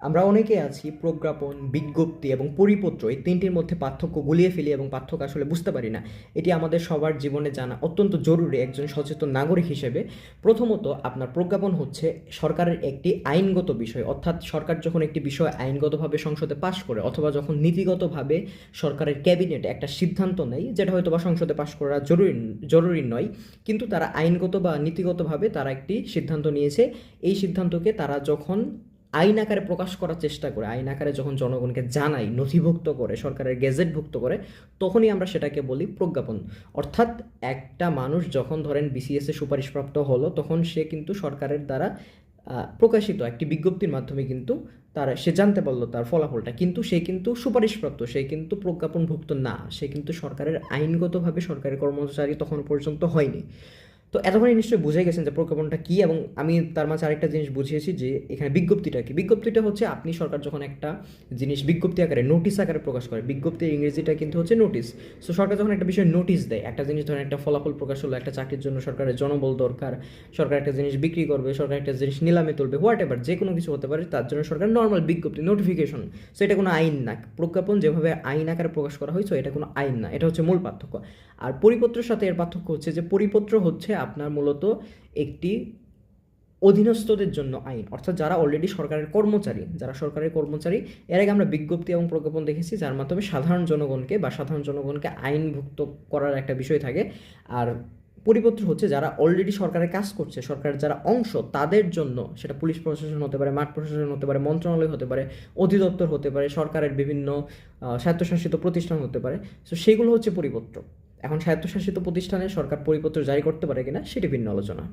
আমরা অনেকে আছি প্রজ্ঞাপন, বিজ্ঞপ্তি এবং পরিপত্র এই তিনটির মধ্যে পার্থক্য গুলিয়ে ফেলি এবং পার্থক্য আসলে বুঝতে পারি না। এটি আমাদের সবার জীবনে জানা অত্যন্ত জরুরি একজন সচেতন নাগরিক হিসেবে। প্রথমত আপনার প্রজ্ঞাপন হচ্ছে সরকারের একটি আইনগত বিষয়, অর্থাৎ সরকার যখন একটি বিষয় আইনগতভাবে সংসদে পাশ করে অথবা যখন নীতিগতভাবে সরকারের ক্যাবিনেট একটা সিদ্ধান্ত নেয়, যেটা হয়তো বা সংসদে পাশ করা জরুরি জরুরি নয়, কিন্তু তারা আইনগত বা নীতিগতভাবে তারা একটি সিদ্ধান্ত নিয়েছে। এই সিদ্ধান্তকে তারা যখন আইন আকারে প্রকাশ করার চেষ্টা করে, আইন আকারে যখন জনগণকে জানাই, নথিভুক্ত করে, সরকারের গেজেটভুক্ত করে, তখনই আমরা সেটাকে বলি প্রজ্ঞাপন। অর্থাৎ একটা মানুষ যখন ধরেন বিসিএসে সুপারিশপ্রাপ্ত হলো, তখন সে কিন্তু সরকারের দ্বারা প্রকাশিত একটি বিজ্ঞপ্তির মাধ্যমে কিন্তু সে জানতে পারলো তার ফলাফলটা, কিন্তু সে কিন্তু সুপারিশপ্রাপ্ত, সে কিন্তু প্রজ্ঞাপনভুক্ত না, সে কিন্তু সরকারের আইনগতভাবে সরকারি কর্মচারী তখন পর্যন্ত হয়নি। তো এতক্ষণে নিশ্চয়ই বুঝে গেছেন যে প্রজ্ঞাপনটা কী, এবং আমি তার মাঝে আরেকটা জিনিস বুঝিয়েছি যে এখানে বিজ্ঞপ্তিটা কি। বিজ্ঞপ্তিটা হচ্ছে আপনি সরকার যখন একটা জিনিস বিজ্ঞপ্তি আকারে, নোটিশ আকারে প্রকাশ করে, বিজ্ঞপ্তির ইংরেজিটা কিন্তু হচ্ছে নোটিশ। সো সরকার যখন একটা বিষয়ে নোটিশ দেয়, একটা জিনিস ধরেন একটা ফলাফল প্রকাশ হলো, একটা চাকরির জন্য সরকারের জনবল দরকার, সরকার একটা জিনিস বিক্রি করবে, সরকার একটা জিনিস নিলামে তুলবে, হোয়াট এভার, যে কোনো কিছু হতে পারে, তার জন্য সরকার নর্মাল বিজ্ঞপ্তি, নোটিফিকেশন। সো এটা কোনো আইন না। প্রজ্ঞাপন যেভাবে আইন আকারে প্রকাশ করা হয়েছে, এটা কোনো আইন না। এটা হচ্ছে মূল পার্থক্য। আর পরিপত্রের সাথে এর পার্থক্য হচ্ছে যে পরিপত্র হচ্ছে আপনার মূলত একটি অধীনস্থদের জন্য আইন, অর্থাৎ যারা অলরেডি সরকারের কর্মচারী, যারা সরকারের কর্মচারী। এর আগে আমরা বিজ্ঞপ্তি এবং প্রজ্ঞাপন দেখেছি যার মাধ্যমে সাধারণ জনগণকে আইনভুক্ত করার একটা বিষয় থাকে। আর পরিপত্র হচ্ছে যারা অলরেডি সরকারের কাজ করছে, সরকারের যারা অংশ, তাদের জন্য, সেটা পুলিশ প্রশাসন হতে পারে, মাঠ প্রশাসন হতে পারে, মন্ত্রণালয় হতে পারে, অধিদপ্তর হতে পারে, সরকারের বিভিন্ন স্বায়ত্তশাসিত প্রতিষ্ঠান হতে পারে। সো সেগুলো হচ্ছে পরিপত্র। এখন স্বায়ত্তশাসিত প্রতিষ্ঠানে সরকার পরিপত্র জারি করতে পারে কিনা সেটি ভিন্ন আলোচনা।